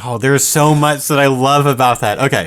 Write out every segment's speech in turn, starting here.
Oh, there's so much that I love about that. Okay.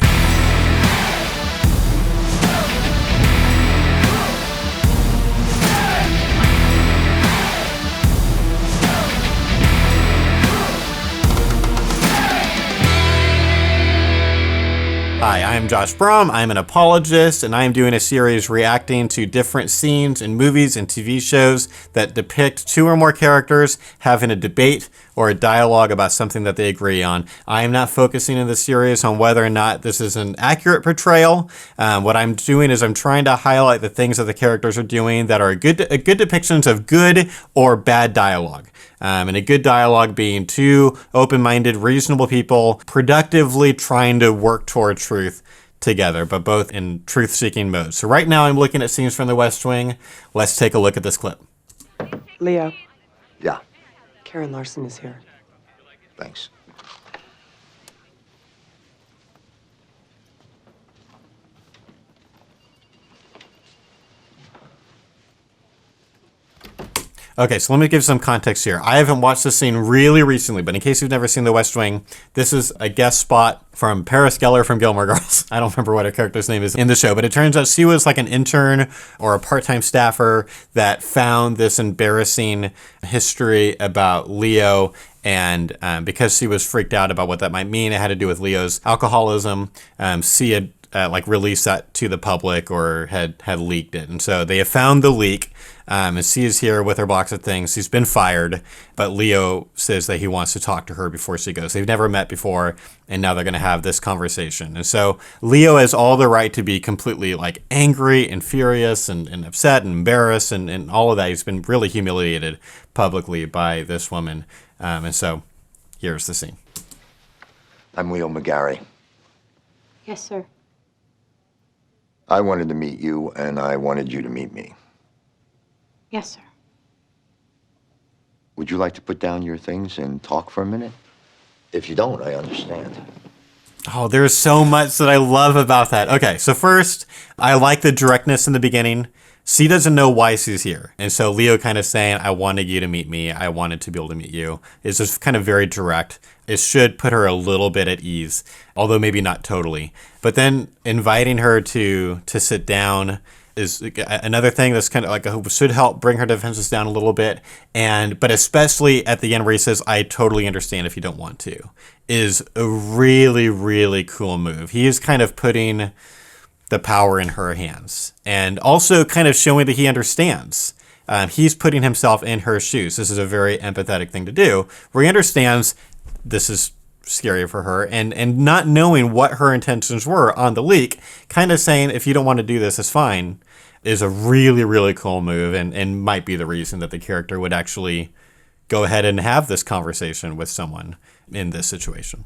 Hi, I'm Josh Brahm. I'm an apologist, and I'm doing a series reacting to different scenes in movies and TV shows that depict two or more characters having a debate or a dialogue about something that they agree on. I am not focusing in the series on whether or not this is an accurate portrayal. What I'm doing is I'm trying to highlight the things that the characters are doing that are good depictions of good or bad dialogue. And a good dialogue being two open-minded, reasonable people productively trying to work toward truth together, but both in truth-seeking mode. So right now I'm looking at scenes from The West Wing. Let's take a look at this clip. Leo. Yeah, Karen Larson is here. thanks. Okay, so let me give some context here. I haven't watched this scene really recently, but in case you've never seen The West Wing, this is a guest spot from Paris Geller from Gilmore Girls. I don't remember what her character's name is in the show, but it turns out she was like an intern or a part-time staffer that found this embarrassing history about Leo. And because she was freaked out about what that might mean, it had to do with Leo's alcoholism. She had released that to the public or had leaked it. And so they have found the leak. And she is here with her box of things. She's been fired, but Leo says that he wants to talk to her before she goes. They've never met before, and now they're going to have this conversation. And so Leo has all the right to be completely like angry and furious and upset and embarrassed and all of that. He's been really humiliated publicly by this woman. And so here's the scene. I'm Leo McGarry. Yes, sir. I wanted to meet you, and I wanted you to meet me. Yes, sir. Would you like to put down your things and talk for a minute? If you don't, I understand. Oh, there's so much that I love about that. Okay, so first, I like the directness in the beginning. She doesn't know why she's here. And so Leo kind of saying, I wanted you to meet me. I wanted to be able to meet you. It's just kind of very direct. It should put her a little bit at ease, although maybe not totally. But then inviting her to sit down is another thing that's kind of like should help bring her defenses down a little bit. But especially at the end where he says, I totally understand if you don't want to, is a really, really cool move. He is kind of putting the power in her hands and also kind of showing that he understands. He's putting himself in her shoes. This is a very empathetic thing to do, where he understands this is scary for her and not knowing what her intentions were on the leak, kind of saying, if you don't want to do this, it's fine, is a really, really cool move and might be the reason that the character would actually go ahead and have this conversation with someone in this situation.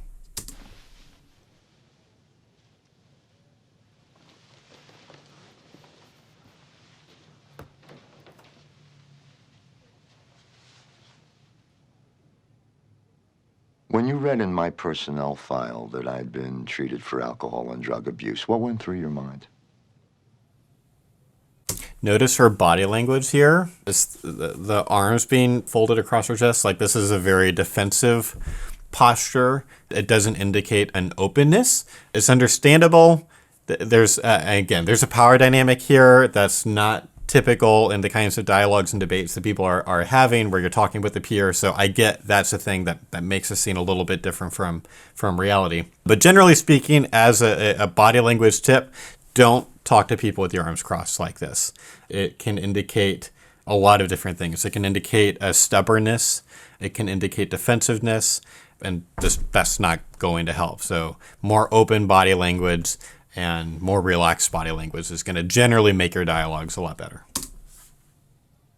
When you read in my personnel file that I'd been treated for alcohol and drug abuse, what went through your mind? Notice her body language here. The arms being folded across her chest. Like, this is a very defensive posture. It doesn't indicate an openness. It's understandable. There's a power dynamic here that's not typical in the kinds of dialogues and debates that people are having where you're talking with a peer. So I get that's a thing that makes the scene a little bit different from reality. But generally speaking, as a body language tip, don't talk to people with your arms crossed like this. It can indicate a lot of different things. It can indicate a stubbornness. It can indicate defensiveness, and that's not going to help. So more open body language and more relaxed body language is going to generally make your dialogues a lot better.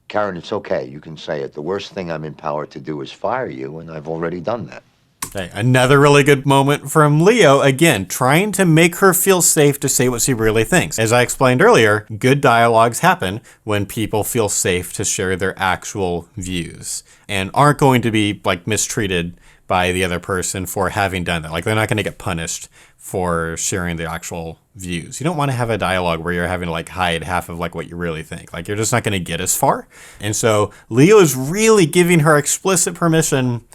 Karen, it's okay. You can say it. The worst thing I'm empowered to do is fire you, and I've already done that. Okay, another really good moment from Leo, again, trying to make her feel safe to say what she really thinks. As I explained earlier, good dialogues happen when people feel safe to share their actual views and aren't going to be like mistreated by the other person for having done that. Like, they're not going to get punished for sharing the actual views. You don't want to have a dialogue where you're having to like hide half of like what you really think. Like, you're just not going to get as far. And so Leo is really giving her explicit permission.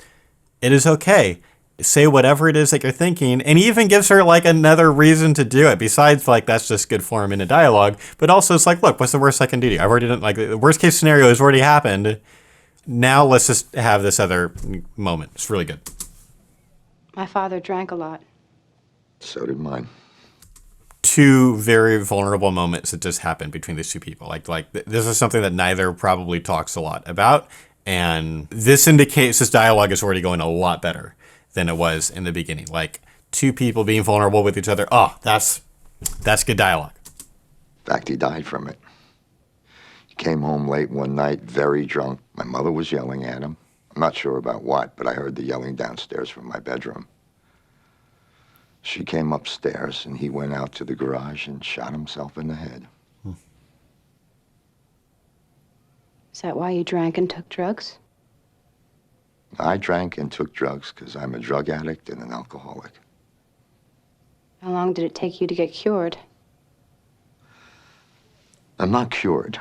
It is okay say whatever it is that you're thinking. And he even gives her like another reason to do it besides like that's just good form in a dialogue. But also it's like, look, what's the worst I can do to you? I've already done, like, the worst case scenario has already happened. Now let's just have this other moment. It's really good. My father drank a lot. So did mine. Two very vulnerable moments that just happened between these two people. Like this is something that neither probably talks a lot about. And this indicates this dialogue is already going a lot better than it was in the beginning. Like two people being vulnerable with each other. Oh, that's good dialogue. In fact, he died from it. He came home late one night, very drunk. My mother was yelling at him. I'm not sure about what, but I heard the yelling downstairs from my bedroom. She came upstairs, and he went out to the garage and shot himself in the head. Is that why you drank and took drugs? I drank and took drugs because I'm a drug addict and an alcoholic. How long did it take you to get cured? I'm not cured.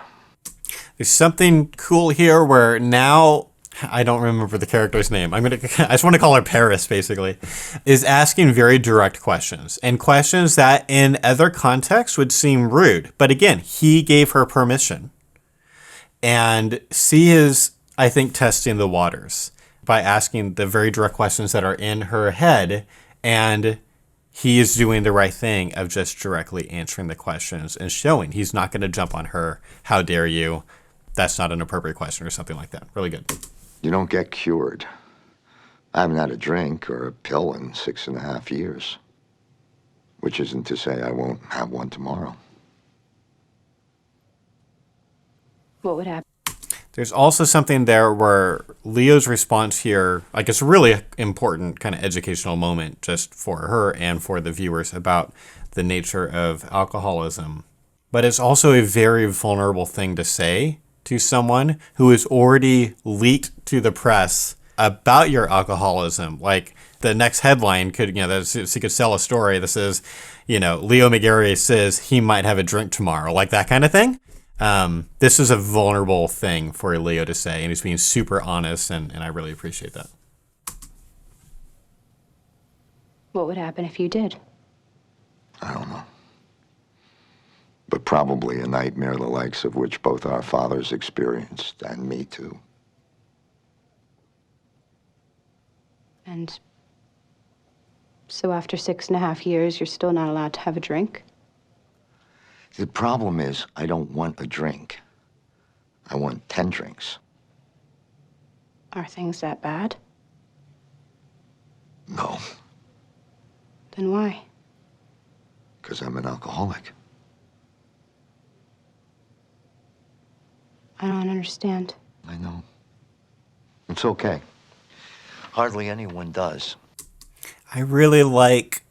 There's something cool here where now, I don't remember the character's name. I just want to call her Paris, basically, is asking very direct questions and questions that in other contexts would seem rude. But again, he gave her permission. And C is, I think, testing the waters by asking the very direct questions that are in her head. And he is doing the right thing of just directly answering the questions and showing he's not going to jump on her. How dare you? That's not an appropriate question or something like that. Really good. You don't get cured. I haven't had a drink or a pill in 6.5 years. Which isn't to say I won't have one tomorrow. What would happen? There's also something there where Leo's response here, like it's a really important kind of educational moment just for her and for the viewers about the nature of alcoholism. But it's also a very vulnerable thing to say to someone who has already leaked to the press about your alcoholism. Like the next headline could, she could sell a story that says, Leo McGarry says he might have a drink tomorrow, like that kind of thing. This is a vulnerable thing for Leo to say, and he's being super honest, and I really appreciate that. What would happen if you did? I don't know. But probably a nightmare the likes of which both our fathers experienced, and me too. And so after 6.5 years, you're still not allowed to have a drink? The problem is, I don't want a drink. I want 10 drinks. Are things that bad? No, Then why? because I'm an alcoholic. I don't understand. I know. It's okay. Hardly anyone does. I really like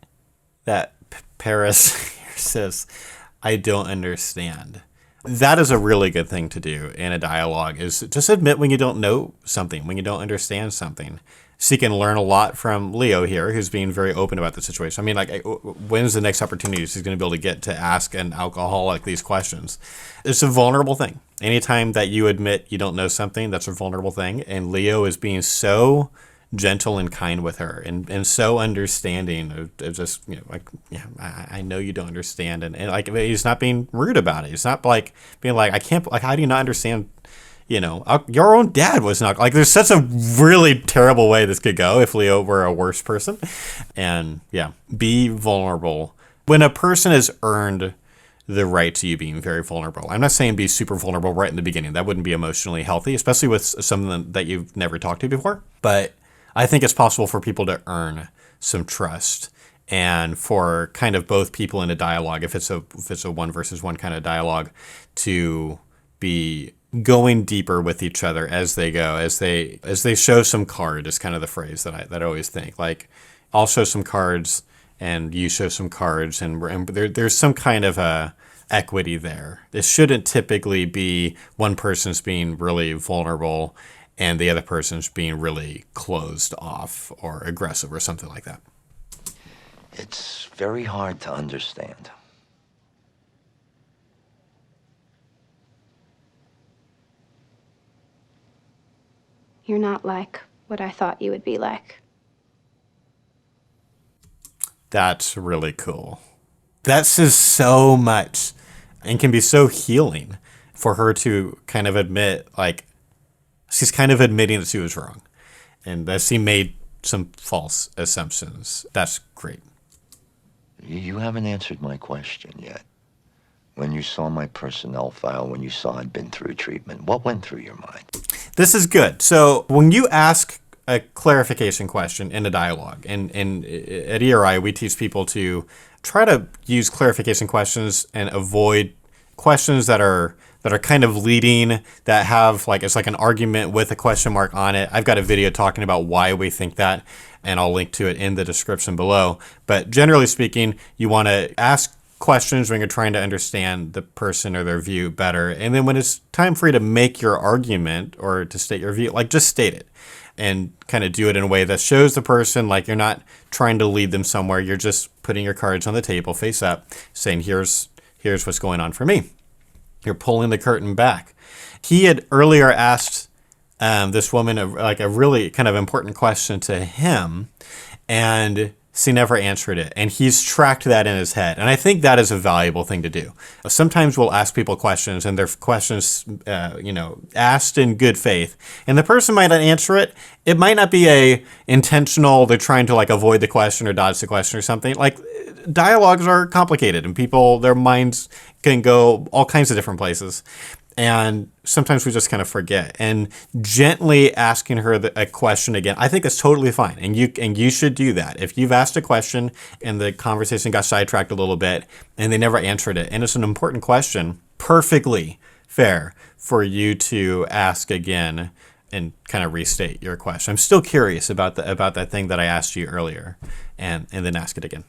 that Paris says, I don't understand. That is a really good thing to do in a dialogue, is just admit when you don't know something, when you don't understand something. So you can learn a lot from Leo here, who's being very open about the situation. I mean, like, when's the next opportunity he's going to be able to get to ask an alcoholic these questions? It's a vulnerable thing. Anytime that you admit you don't know something, that's a vulnerable thing. And Leo is being so gentle and kind with her and so understanding of just, I know you don't understand. And like, he's not being rude about it. He's not like being like, I can't, like, how do you not understand? Your own dad was not, like, there's such a really terrible way this could go if Leo were a worse person. And yeah, be vulnerable. When a person has earned the right to you being very vulnerable, I'm not saying be super vulnerable right in the beginning. That wouldn't be emotionally healthy, especially with someone that you've never talked to before. But I think it's possible for people to earn some trust, and for kind of both people in a dialogue, if it's a one versus one kind of dialogue, to be going deeper with each other as they go, as they show some card, is kind of the phrase that I always think. Like, I'll show some cards and you show some cards, and there's some kind of a equity there. It shouldn't typically be one person's being really vulnerable and the other person's being really closed off or aggressive or something like that. It's very hard to understand. You're not like what I thought you would be like. That's really cool. That says so much and can be so healing for her to kind of admit, like, she's kind of admitting that she was wrong and that she made some false assumptions. That's great. You haven't answered my question yet. When you saw my personnel file, when you saw I'd been through treatment, what went through your mind? This is good. So when you ask a clarification question in a dialogue, and at ERI, we teach people to try to use clarification questions and avoid questions that are kind of leading, that have like, it's like an argument with a question mark on it. I've got a video talking about why we think that, and I'll link to it in the description below. But generally speaking, you want to ask questions when you're trying to understand the person or their view better. And then when it's time for you to make your argument or to state your view, like, just state it and kind of do it in a way that shows the person like you're not trying to lead them somewhere. You're just putting your cards on the table face up, saying, here's what's going on for me. You're pulling the curtain back. He had earlier asked this woman a really kind of important question to him, and she never answered it. And he's tracked that in his head. And I think that is a valuable thing to do. Sometimes we'll ask people questions, and they're questions, asked in good faith. And the person might not answer it. It might not be intentional, they're trying to like avoid the question or dodge the question or something. Like, dialogues are complicated, and people, their minds can go all kinds of different places. And sometimes we just kind of forget. And gently asking her a question again, I think that's totally fine. And you should do that. If you've asked a question and the conversation got sidetracked a little bit and they never answered it, and it's an important question, perfectly fair for you to ask again and kind of restate your question. I'm still curious about that thing that I asked you earlier, and then ask it again.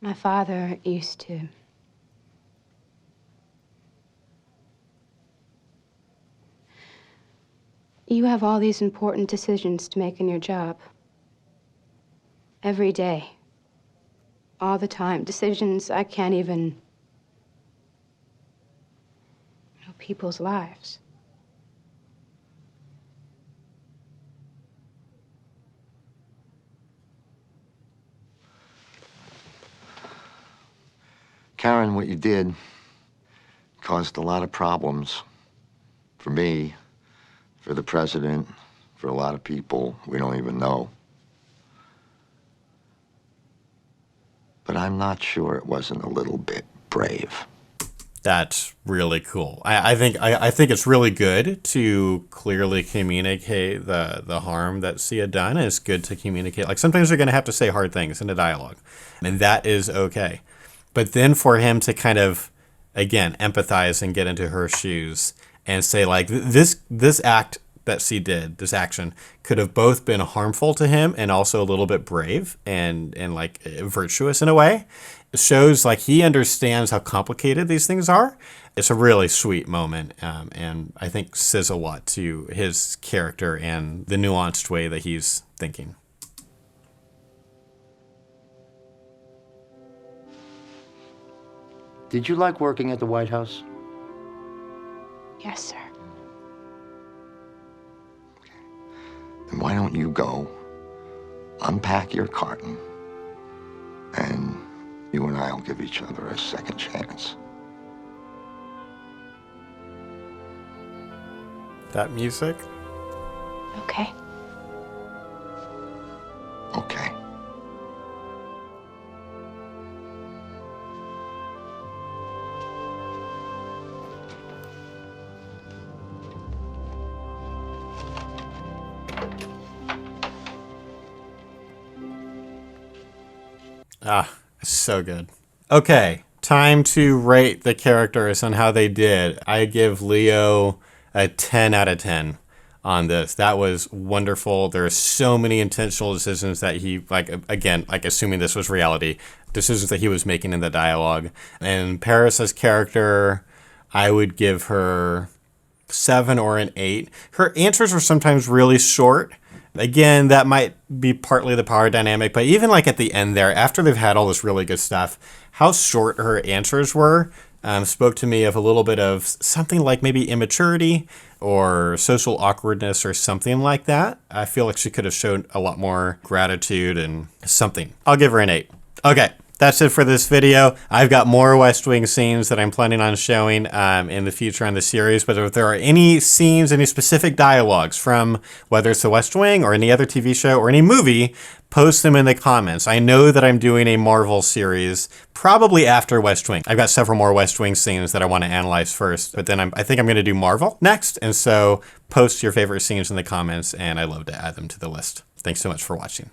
My father used to. You have all these important decisions to make in your job. Every day. All the time. Decisions I can't even know people's lives. Karen, what you did caused a lot of problems for me, for the president, for a lot of people we don't even know. But I'm not sure it wasn't a little bit brave. That's really cool. I think it's really good to clearly communicate the harm that she had done. It's good to communicate. Like, sometimes you're going to have to say hard things in a dialogue, and that is okay. But then for him to kind of, again, empathize and get into her shoes and say, like, this act that she did, this action, could have both been harmful to him and also a little bit brave and like virtuous in a way. It shows like he understands how complicated these things are. It's a really sweet moment, and I think says a lot to his character and the nuanced way that he's thinking. Did you like working at the White House? Yes, sir. Then why don't you go, unpack your carton, and you and I will give each other a second chance. That music? Okay. Okay. Ah, so good. Okay, time to rate the characters on how they did. I give Leo a 10 out of 10 on this. That was wonderful. There are so many intentional decisions that he, like, again, like assuming this was reality, decisions that he was making in the dialogue. And Paris's character, I would give her 7 or an 8. Her answers were sometimes really short. Again, that might be partly the power dynamic, but even like at the end there, after they've had all this really good stuff, how short her answers were spoke to me of a little bit of something like maybe immaturity or social awkwardness or something like that. I feel like she could have shown a lot more gratitude and something. I'll give her an 8. Okay. That's it for this video. I've got more West Wing scenes that I'm planning on showing in the future on the series, but if there are any scenes, any specific dialogues from whether it's the West Wing or any other TV show or any movie, post them in the comments. I know that I'm doing a Marvel series probably after West Wing. I've got several more West Wing scenes that I want to analyze first, but then I think I'm going to do Marvel next, and so post your favorite scenes in the comments, and I love to add them to the list. Thanks so much for watching.